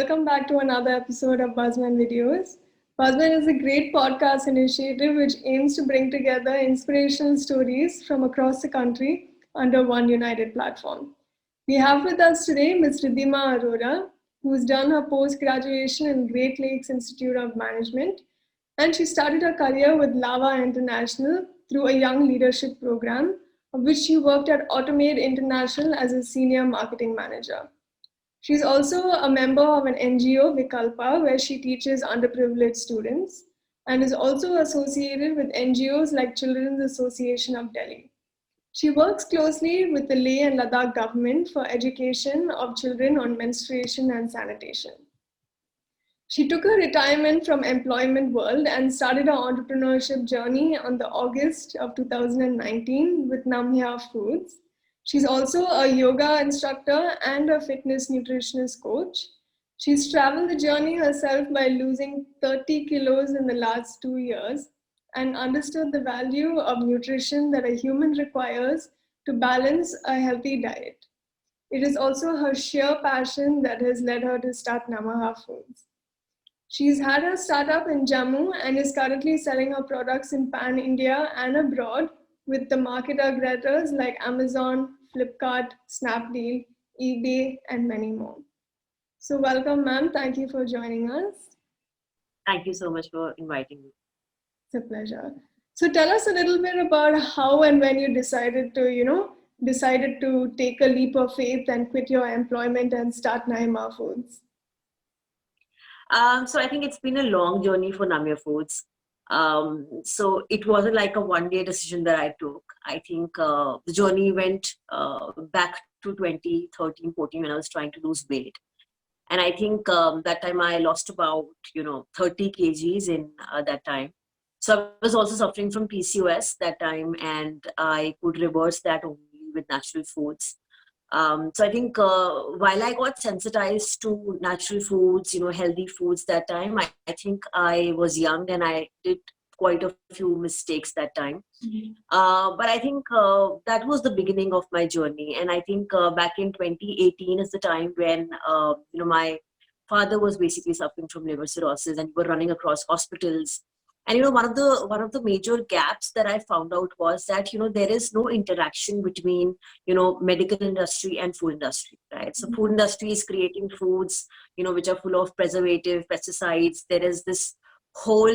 welcome back to another episode of Buzmen Videos. Buzmen is a great podcast initiative which aims to bring together inspirational stories from across the country under one united platform. We have with us today Ms. Ridhima Arora, who's done her post-graduation in Great Lakes Institute of Management, and she started her career with Lava International through a young leadership program, of which she worked at Automate International as a senior marketing manager. She's also a member of an NGO, Vikalpa, where she teaches underprivileged students and is also associated with NGOs like Children's Association of Delhi. She works closely with the Leh and Ladakh government for education of children on menstruation and sanitation. She took her retirement from employment world and started her entrepreneurship journey on the August of 2019 with Namya Foods. She's also a yoga instructor and a fitness nutritionist coach. She's traveled the journey herself by losing 30 kilos in the last 2 years and understood the value of nutrition that a human requires to balance a healthy diet. It is also her sheer passion that has led her to start Namaha Foods. She's had her startup in Jammu and is currently selling her products in Pan India and abroad with the market aggregators like Amazon, Flipkart, Snapdeal, eBay, and many more. So welcome, ma'am. Thank you for joining us. Thank you so much for inviting me. It's a pleasure. So tell us a little bit about how and when you decided to take a leap of faith and quit your employment and start Naima Foods. So I think it's been a long journey for Namya Foods. So it wasn't like a one-day decision that I took. I think the journey went back to 2013, 14 when I was trying to lose weight. And I think that time I lost about, 30 kgs in that time. So I was also suffering from PCOS that time, and I could reverse that only with natural foods. So I think while I got sensitized to natural foods, healthy foods that time, I think I was young and I did quite a few mistakes that time. But I think that was the beginning of my journey. And I think back in 2018 is the time when, my father was basically suffering from liver cirrhosis and we were running across hospitals. And one of the major gaps that I found out was that there is no interaction between medical industry and food industry, right? So food industry is creating foods which are full of preservative, pesticides. There is this whole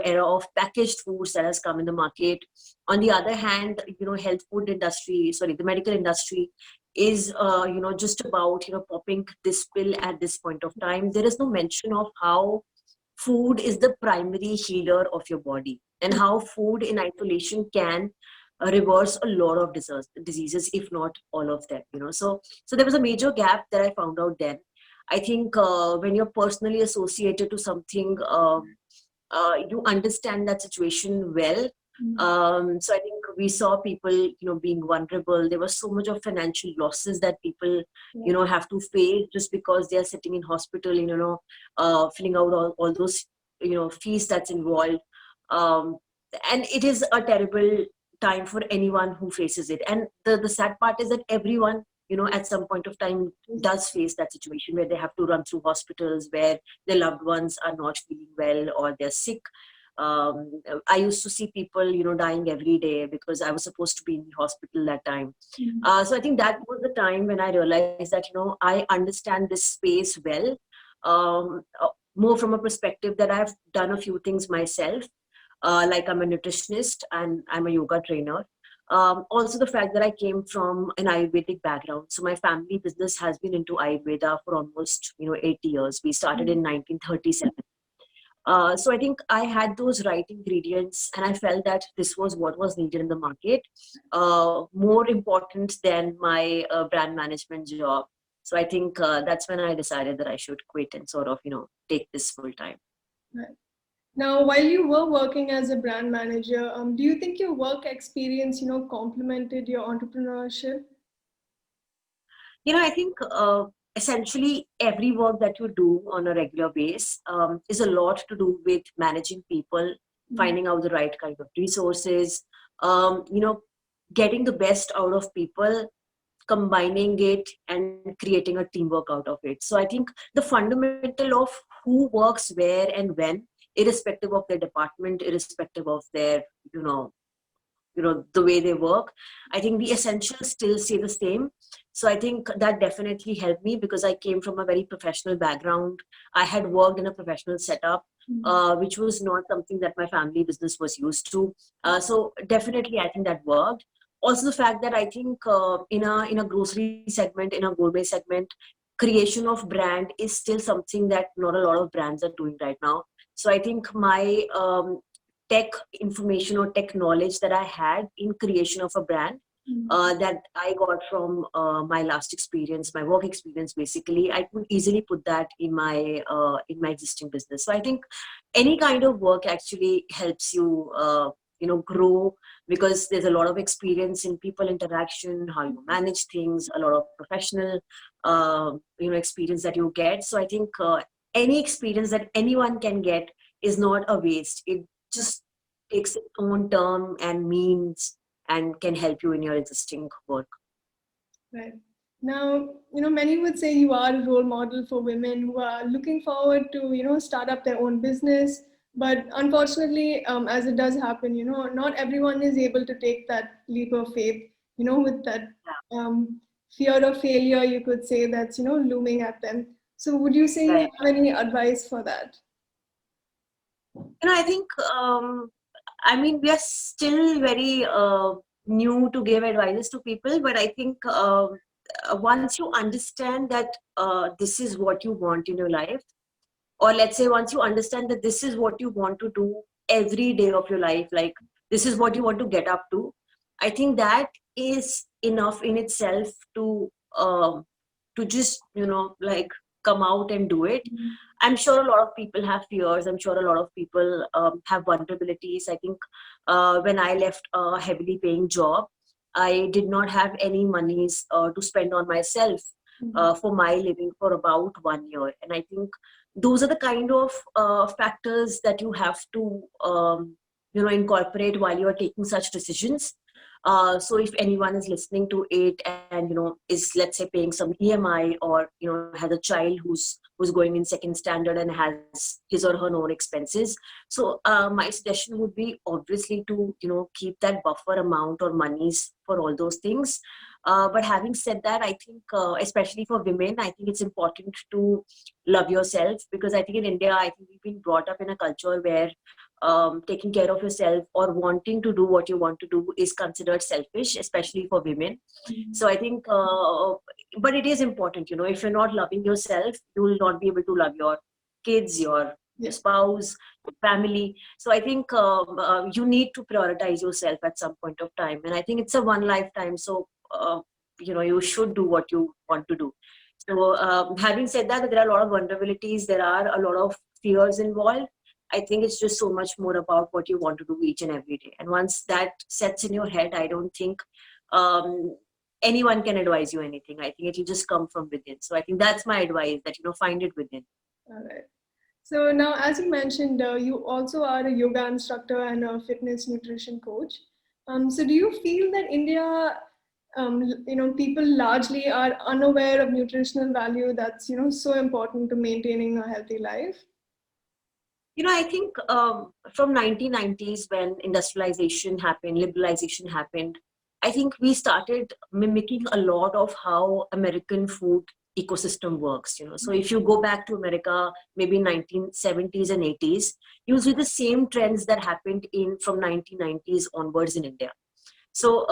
era of packaged foods that has come in the market. On the other hand, the medical industry is just about popping this pill at this point of time. There is no mention of how food is the primary healer of your body and how food in isolation can reverse a lot of diseases, if not all of them. So there was a major gap that I found out then. I think when you're personally associated to something, you understand that situation well. So I think we saw people, being vulnerable. There was so much of financial losses that people, have to face just because they are sitting in hospital, filling out all those, fees that's involved. And it is a terrible time for anyone who faces it. And the sad part is that everyone, at some point of time does face that situation where they have to run through hospitals, where their loved ones are not feeling well or they're sick. I used to see people, dying every day because I was supposed to be in the hospital that time. So I think that was the time when I realized that, I understand this space well, more from a perspective that I've done a few things myself. Like I'm a nutritionist and I'm a yoga trainer. Also the fact that I came from an Ayurvedic background. So my family business has been into Ayurveda for almost, 80 years. We started in 1937. So I think I had those right ingredients and I felt that this was what was needed in the market, more important than my brand management job. So I think that's when I decided that I should quit and sort of, take this full time. Right. Now, while you were working as a brand manager, do you think your work experience, complemented your entrepreneurship? I think essentially every work that you do on a regular basis is a lot to do with managing people, finding out the right kind of resources, getting the best out of people, combining it and creating a teamwork out of it. So I think the fundamental of who works where and when, irrespective of their department, irrespective of their, you know, the way they work, I think the essentials still stay the same. So I think that definitely helped me, because I came from a very professional background. I had worked in a professional setup, which was not something that my family business was used to. So definitely I think that worked. Also the fact that I think in a grocery segment, in a gourmet segment, creation of brand is still something that not a lot of brands are doing right now. So I think my tech information or tech knowledge that I had in creation of a brand, that I got from my last experience, my work experience, basically, I could easily put that in my existing business. So I think any kind of work actually helps you, grow, because there's a lot of experience in people interaction, how you manage things, a lot of professional, experience that you get. So I think any experience that anyone can get is not a waste. It just takes its own term and means and can help you in your existing work. Right. Now, many would say you are a role model for women who are looking forward to, start up their own business. But unfortunately, as it does happen, not everyone is able to take that leap of faith, with that fear of failure, you could say, that's, looming at them. So would you say you Right. have any advice for that? I think, we are still very new to give advices to people, but I think once you understand that this is what you want in your life, or let's say once you understand that this is what you want to do every day of your life, like this is what you want to get up to, I think that is enough in itself um, to just like come out and do it. I'm sure a lot of people have fears. I'm sure a lot of people have vulnerabilities. I think when I left a heavily paying job, I did not have any monies to spend on myself for my living for about 1 year. And I think those are the kind of factors that you have to incorporate while you are taking such decisions. So if anyone is listening to it and is, let's say, paying some EMI, or has a child who's going in second standard and has his or her own expenses, so my suggestion would be obviously to keep that buffer amount or monies for all those things. But having said that, I think especially for women, I think it's important to love yourself, because I think in India, I think we've been brought up in a culture where taking care of yourself or wanting to do what you want to do is considered selfish, especially for women. So I think, but it is important, if you're not loving yourself, you will not be able to love your kids, your spouse, your family. So I think you need to prioritize yourself at some point of time. And I think it's a one lifetime. So, you should do what you want to do. So having said that, there are a lot of vulnerabilities. There are a lot of fears involved. I think it's just so much more about what you want to do each and every day. And once that sets in your head, I don't think um, anyone can advise you anything. I think it will just come from within. So I think that's my advice, that, find it within. All right. So now, as you mentioned, you also are a yoga instructor and a fitness nutrition coach. So do you feel that India, people largely are unaware of nutritional value that's, so important to maintaining a healthy life? I think from 1990s, when industrialization happened, liberalization happened, I think we started mimicking a lot of how American food ecosystem works. So if you go back to America, maybe 1970s and 80s, you see the same trends that happened in from 1990s onwards in India. So,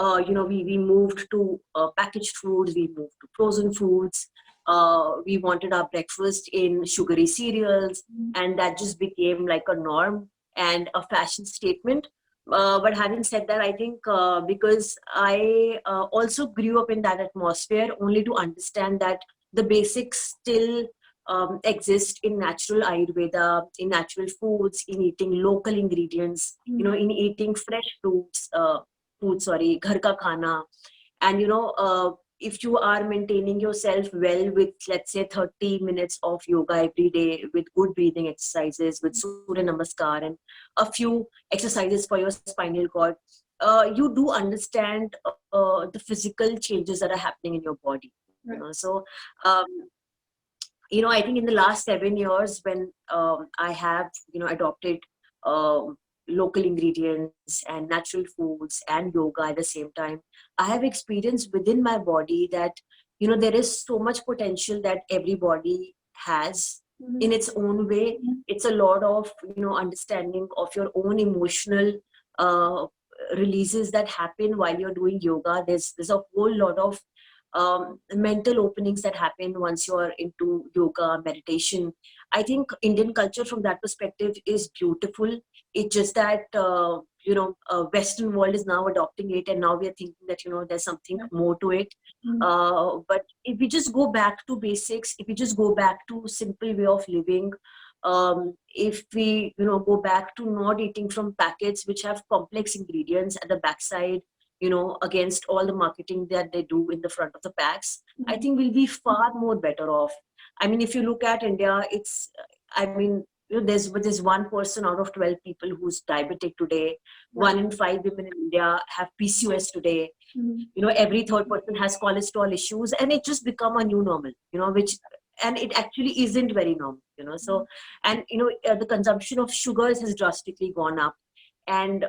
we moved to packaged foods, we moved to frozen foods, we wanted our breakfast in sugary cereals, and that just became like a norm and a fashion statement. But having said that, I think because I also grew up in that atmosphere, only to understand that the basics still exist in natural Ayurveda, in natural foods, in eating local ingredients, in eating fresh food, ghar ka khana. And if you are maintaining yourself well with, let's say, 30 minutes of yoga every day, with good breathing exercises, with Surya Namaskar and a few exercises for your spinal cord, you do understand the physical changes that are happening in your body. Right. So um, I think in the last 7 years, when I have adopted um, local ingredients and natural foods and yoga at the same time, I have experienced within my body that there is so much potential that everybody has Mhm. in its own way. It's a lot of understanding of your own emotional uh, releases that happen while you're doing yoga. There's a whole lot of mental openings that happen once you're into yoga meditation. I think Indian culture from that perspective is beautiful. It's just that Western world is now adopting it, and now we are thinking that there's something Right. more to it. Mhm. But if we just go back to basics, if we just go back to simple way of living, if we go back to not eating from packets which have complex ingredients at the backside, against all the marketing that they do in the front of the packs, I think we'll be far more better off. I mean, if you look at India, I mean, there's 1 person out of 12 people who's diabetic today. Right. 1 in 5 women in India have PCOS today. Mhm. Every third person has cholesterol issues, and it just become a new normal, which, and it actually isn't very normal. So, and the consumption of sugars has drastically gone up, and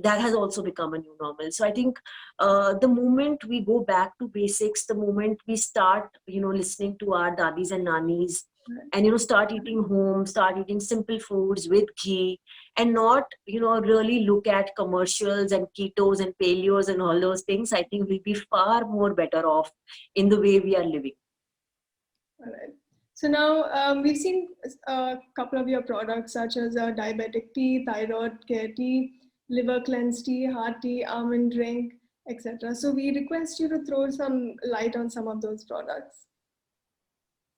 that has also become a new normal. So I think the moment we go back to basics, the moment we start listening to our dadis and nannies, Right. and start eating home, start eating simple foods with ghee, and not really look at commercials and ketos and paleos and all those things, I think we'll be far more better off in the way we are living. All right. So now we've seen a couple of your products, such as diabetic tea, thyroid care tea, liver cleanse tea, heart tea, almond drink, etc. So we request you to throw some light on some of those products.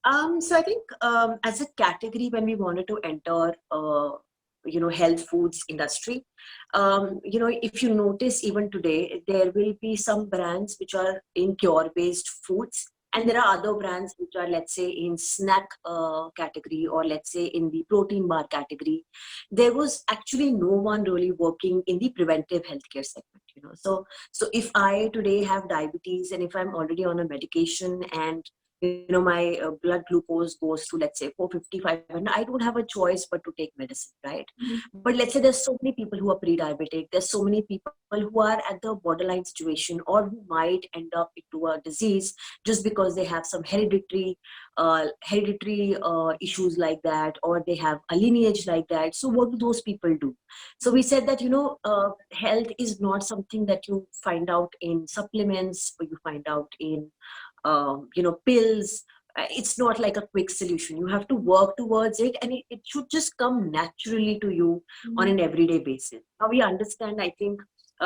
So I think as a category, when we wanted to enter, health foods industry, if you notice even today, there will be some brands which are in cure-based foods, and there are other brands which are, let's say, in snack category, or let's say in the protein bar category. There was actually no one really working in the preventive healthcare segment. So if I today have diabetes, and if I'm already on a medication, and my blood glucose goes to, let's say, 450, 500, I don't have a choice but to take medicine, right? Mhm. But let's say there's so many people who are pre-diabetic, there's so many people who are at the borderline situation, or who might end up into a disease just because they have some hereditary issues like that, or they have a lineage like that. So what do those people do? So we said that health is not something that you find out in supplements, or you find out in pills. It's not like a quick solution. You have to work towards it, and it should just come naturally to you on Mhm. an everyday basis. Now we understand, I think,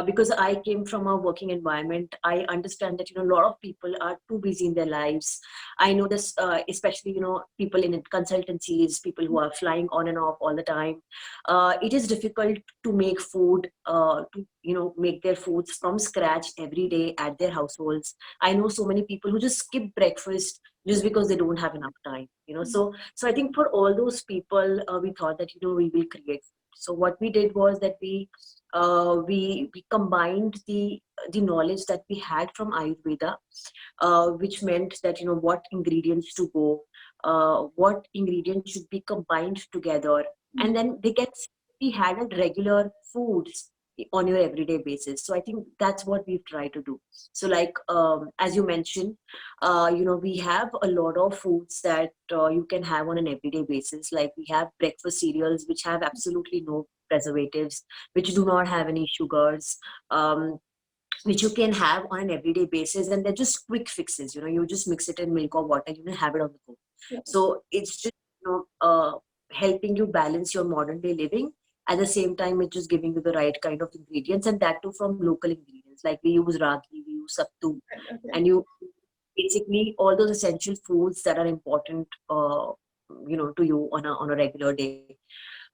because I came from a working environment, I understand that a lot of people are too busy in their lives. I know this, especially people in consultancies, people who are flying on and off all the time. It is difficult to make food, to make their foods from scratch every day at their households. I know so many people who just skip breakfast just because they don't have enough time. So I think for all those people, we thought that we will create. So what we did was that we combined the knowledge that we had from Ayurveda, which meant that what ingredients to go, what ingredients should be combined together, and then they get be had at regular foods on your everyday basis. So I think that's what we've tried to do. So like, as you mentioned, we have a lot of foods that you can have on an everyday basis. Like, we have breakfast cereals which have absolutely no preservatives, which do not have any sugars, which you can have on an everyday basis, and they're just quick fixes. You just mix it in milk or water, have it on the go. Yeah. So it's just helping you balance your modern day living. At the same time, it's just giving you the right kind of ingredients, and that too from local ingredients. Like, we use ragi, we use sattu, Okay. and you basically all those essential foods that are important, to you on a regular day.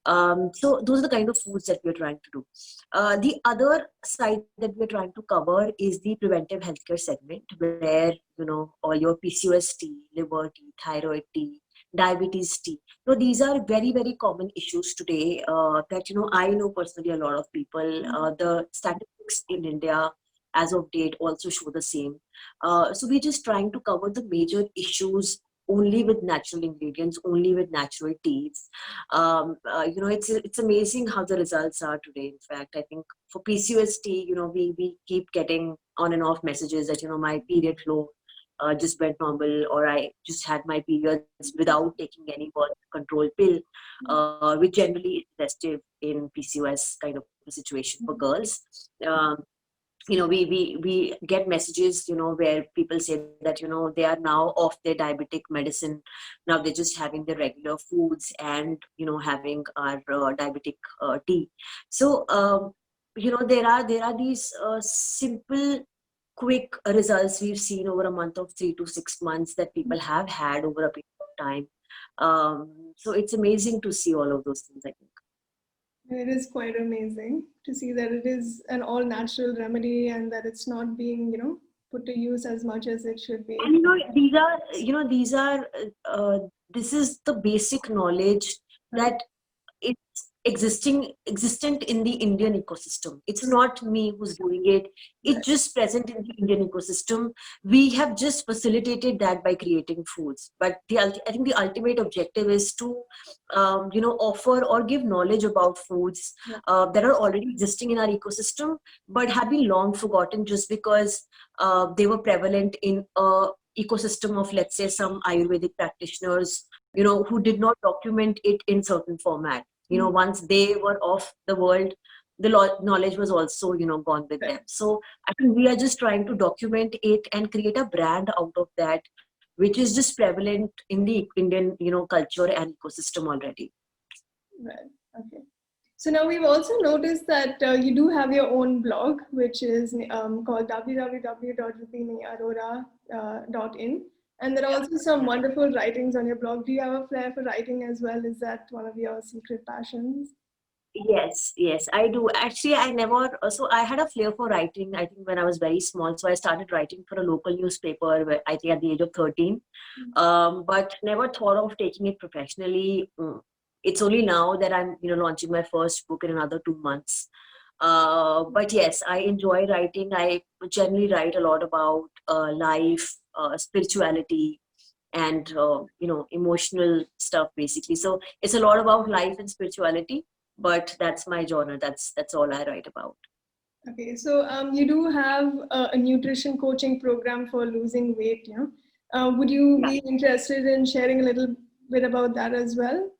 So those are the kind of foods that we're trying to do. The other side that we're trying to cover is the preventive healthcare segment, where all your PCOS tea, liver tea, thyroid tea, diabetes tea. So these are very, very common issues today, that I know personally a lot of people. The status statistics in India as of date also show the same. So we're just trying to cover the major issues only with natural ingredients, only with natural teas. It's amazing how the results are today. In fact, I think for PCOS tea, we keep getting on and off messages that my period flow just went normal, or I just had my periods without taking any birth control pill, which generally is festive in PCOS kind of a situation for girls. Um, we get messages where people say that they are now off their diabetic medicine. Now they're just having the regular foods and having our diabetic tea. So there are these simple quick results we've seen over a month of 3 to 6 months that people have had over a period of time. So it's amazing to see all of those things, I think. It is quite amazing to see that it is an all natural remedy and that it's not being, put to use as much as it should be. And this is the basic knowledge Right. that it's existent in the Indian ecosystem. It's not me who's doing it. Right. It's just present in the Indian ecosystem. We have just facilitated that by creating foods. But I think the ultimate objective is to, offer or give knowledge about foods Yeah. that are already existing in our ecosystem, but have been long forgotten just because they were prevalent in a ecosystem of, let's say, some Ayurvedic practitioners, who did not document it in certain format. Once they were off the world, the knowledge was also, gone with them. Right. So I think we are just trying to document it and create a brand out of that, which is just prevalent in the Indian, culture and ecosystem already. Right. Okay. So now we've also noticed that you do have your own blog, which is called www.ridhimaarora.in. And there are also some wonderful writings on your blog. Do you have a flair for writing as well? Is that one of your secret passions? Yes, I do. Actually, I never, so I had a flair for writing, I think, when I was very small. So I started writing for a local newspaper, I think at the age of 13, but never thought of taking it professionally. It's only now that I'm, launching my first book in another 2 months. But yes, I enjoy writing. I generally write a lot about life, spirituality, and emotional stuff basically. So it's a lot about life and spirituality, but that's my genre. That's all I write about. Okay, so you do have a nutrition coaching program for losing weight, would you Yeah. be interested in sharing a little bit about that as well?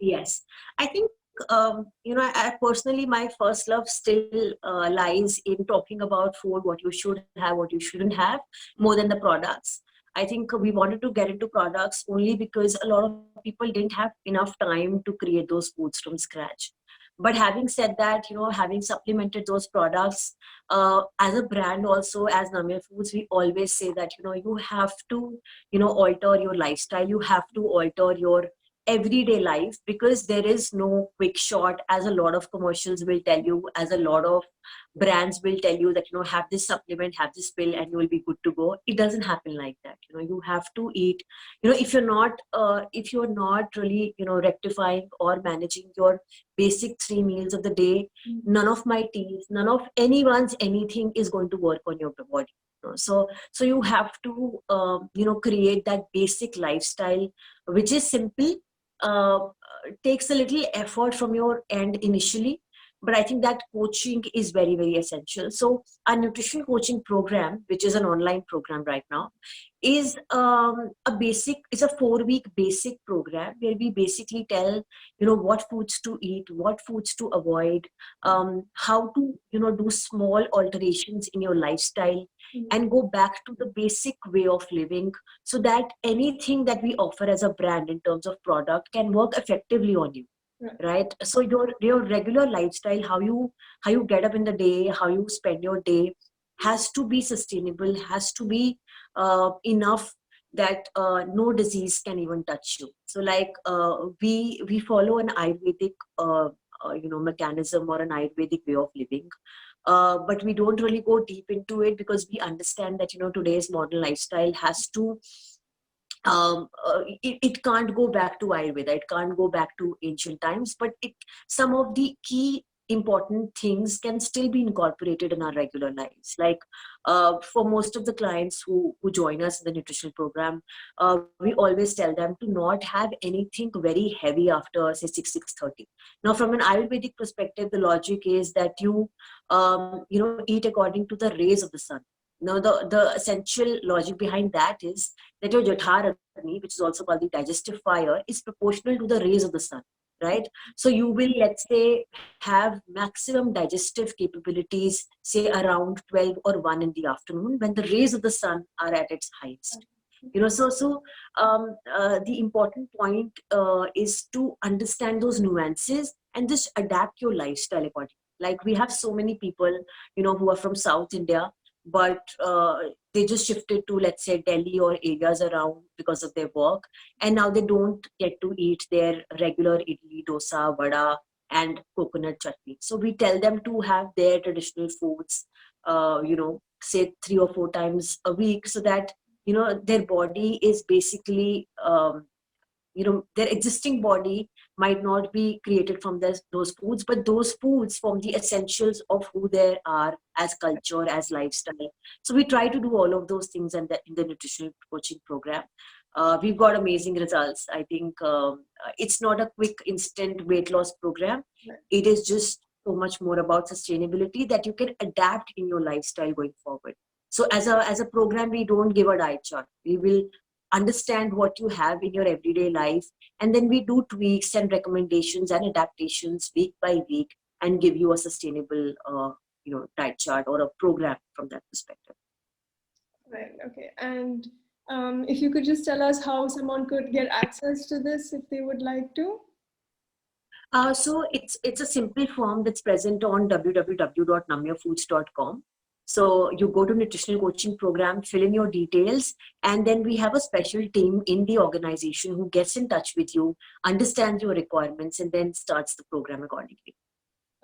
Yes, I think I personally, my first love still lies in talking about food, what you should have, what you shouldn't have, more than the products. I think we wanted to get into products only because a lot of people didn't have enough time to create those foods from scratch. But having said that, having supplemented those products, as a brand also, as Namya Foods, we always say that you have to alter your lifestyle, you have to alter your everyday life, because there is no quick shot, as a lot of commercials will tell you, as a lot of brands will tell you that have this supplement, have this pill, and you will be good to go. It doesn't happen like that. You have to eat. If you're not really rectifying or managing your basic 3 meals of the day, none of my teas, none of anyone's anything is going to work on your body. So you have to create that basic lifestyle, which is simple, takes a little effort from your end initially, but I think that coaching is very, very essential. So our nutrition coaching program, which is an online program right now, is it's a 4-week basic program where we basically tell what foods to eat, what foods to avoid, how to do small alterations in your lifestyle, and go back to the basic way of living, so that anything that we offer as a brand in terms of product can work effectively on you. Right. Right. So your regular lifestyle, how you get up in the day, how you spend your day, has to be sustainable, has to be enough that no disease can even touch you. So like we follow an Ayurvedic mechanism, or an Ayurvedic way of living, but we don't really go deep into it, because we understand that today's modern lifestyle has to it can't go back to Ayurveda, it can't go back to ancient times, but some of the key important things can still be incorporated in our regular lives. Like for most of the clients who join us in the nutritional program, we always tell them to not have anything very heavy after say 6:30. Now from an Ayurvedic perspective, the logic is that you eat according to the rays of the sun. Now the essential logic behind that is that your Jatha Agni, which is also called the digestive fire, is proportional to the rays of the sun, right? So you will, let's say, have maximum digestive capabilities, say around 12 or 1 in the afternoon, when the rays of the sun are at its highest. The important point is to understand those nuances and just adapt your lifestyle accordingly. Like we have so many people, who are from South India, but they just shifted to, let's say, Delhi or areas around because of their work, and now they don't get to eat their regular idli, dosa, vada, and coconut chutney. So we tell them to have their traditional foods, say 3 or 4 times a week, so that their body is basically their existing body might not be created from those foods, but those foods form the essentials of who they are as culture, as lifestyle. So we try to do all of those things in the nutritional coaching program. We've got amazing results. I think it's not a quick instant weight loss program. It is just so much more about sustainability that you can adapt in your lifestyle going forward. So as a program, we don't give a diet chart. We will understand what you have in your everyday life, and then we do tweaks and recommendations and adaptations week by week and give you a sustainable diet chart or a program from that perspective. Right. Okay. And if you could just tell us how someone could get access to this if they would like to. So it's a simple form that's present on www.namyafoods.com. So you go to nutritional coaching program, fill in your details, and then we have a special team in the organization who gets in touch with you, understands your requirements, and then starts the program accordingly.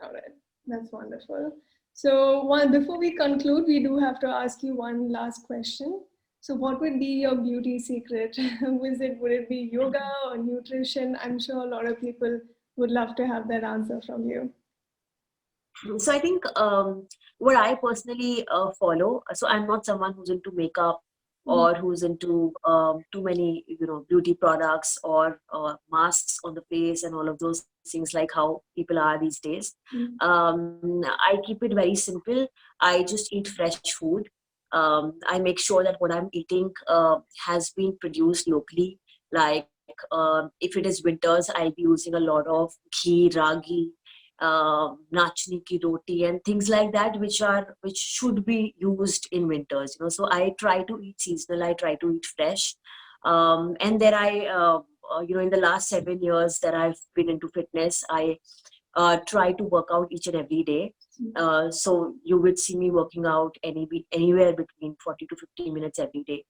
All right. That's wonderful. So before we conclude, we do have to ask you one last question. So what would be your beauty secret? Would it be yoga or nutrition? I'm sure a lot of people would love to have that answer from you. So I think what I personally follow, so I'm not someone who's into makeup or who's into too many beauty products or masks on the face and all of those things, like how people are these days. I keep it very simple. I just eat fresh food. I make sure that what I'm eating has been produced locally. Like if it is winters, I'll be using a lot of ghee, ragi, nachni ki roti and things like that, which should be used in winters. So I try to eat seasonal. I try to eat fresh. And then in the last 7 years that I've been into fitness, I try to work out each and every day. So you would see me working out anywhere between 40 to 50 minutes every day.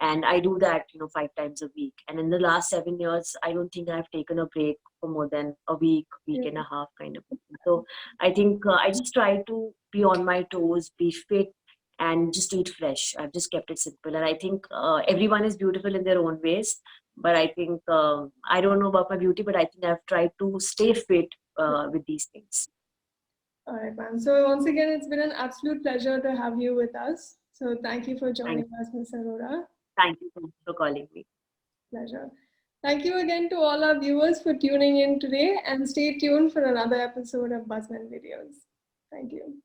And I do that, 5 times a week. And in the last 7 years, I don't think I've taken a break for more than a week and a half kind of. So I think I just try to be on my toes, be fit, and just eat fresh. I've just kept it simple. And I think everyone is beautiful in their own ways. But I think, I don't know about my beauty, but I think I've tried to stay fit with these things. All right, ma'am. So once again, it's been an absolute pleasure to have you with us. So thank you for joining us, Ms. Arora. Thank you so much for calling me. Pleasure. Thank you again to all our viewers for tuning in today, and stay tuned for another episode of Buzmen videos. Thank you.